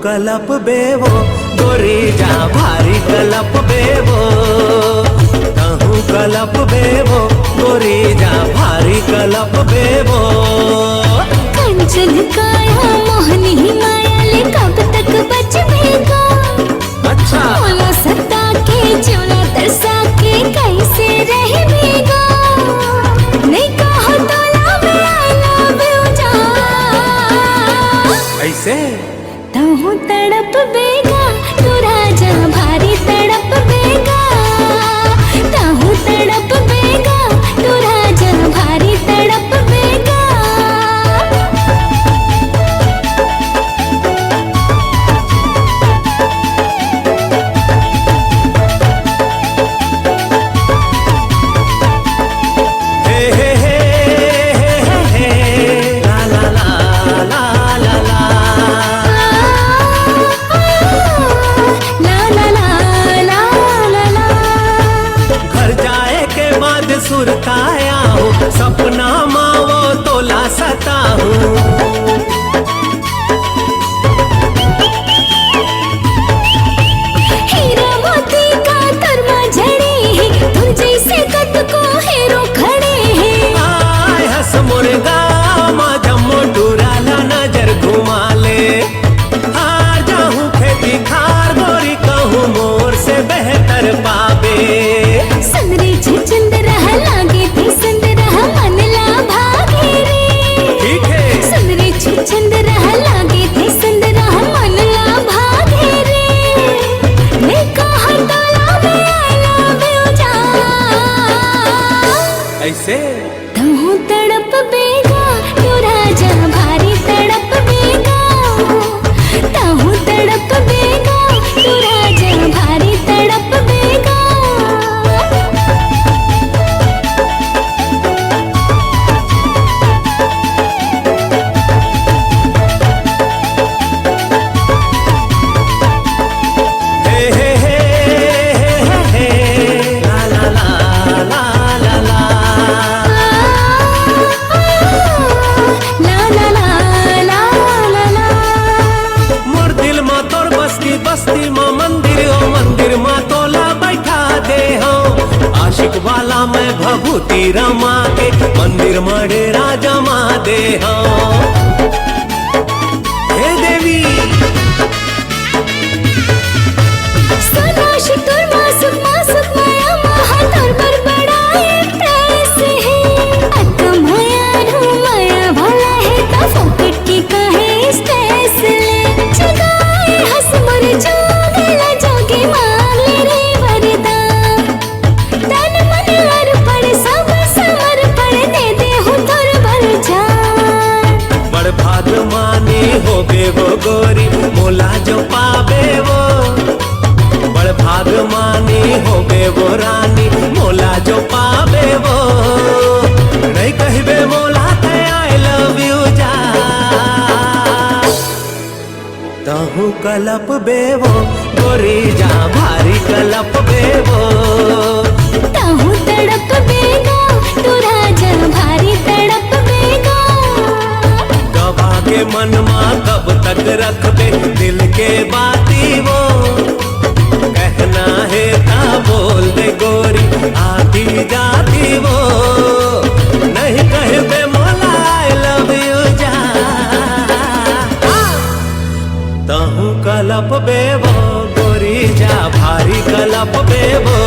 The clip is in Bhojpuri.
कलप बेवो गोरी जा भारी कलप बेवो, तहु कलप बेवो गोरी जा भारी कलप बेवो। कंचन काया मोहनी माया ले कब तक बचवेगा? अच्छा मोला सता के चोला तरसा के कैसे रहेगा? नहीं कहो तो love you जा ऐसे तहु तड़प बेगा तू राजा भारी तड़प बेगा, तहु तड़प बेगा तू राजा भारी तड़प बेगा। सुरताया हूँ सपना मावो तोला सता हूँ, हीरा मोती का तरमा झड़े हैं तुम जैसे कद को हेरो खड़े हैं। आय हस मुर्गा जम्मो डुराला नजर घुमा ले, हार जाऊं खेती खार गोरी कहूँ मोर से बेहतर पावे। संदरे चंद रहा लागे थे संदरा मन ला भागे रे, ठीक है संदरे चंद रहा लागे थे संदरा मन ला भागे रे। मैं कहा तो love you जा ऐसे तहु तड़प बेगा तू राजा भारी तड़प बेगा, तहु तड़प बेगा तू राजा भारी तड़प बेगा। बस्ती माँ मंदिर ओ मंदिर माँ तोला बैठा दे हो, आशिक वाला मैं भभूति रमा के मंदिर में डेरा जमा दे हो। हे देवी सोनाश तुर मासुक मासुक माया महा तोर पर बड़ा प्रेस है, अक्का माया रू माया भला है तो फोकट की काहे स्ट्रेस ले। जगाए हंस मोर जोगला जोगी मांग ले रे वरदान, तन मन अर्पण सब समर्पण दे दे हूँ तोर बलिदान। बड़ भाग मानी हो बे वो गोरी मोला जो पावे वो, बड़ भाग मानी हो बे वो रानी मोला जो पावे वो। नहीं कहबे मोला ते आई लव यू जा, तहु कलप बेवो गोरी जा भारी कलप बेवो, तहु तड़प बेगा तू राजा भारी तड़प बेगा। गवा के मन मा कब तक रखबे दिल के बाती वो, कहना है ता बोल दे गोरी आती जाती वो। नहीं कहबे मोला आई लव यू जा, तहु कलप बेवो गोरी जा भारी कलप बेवो।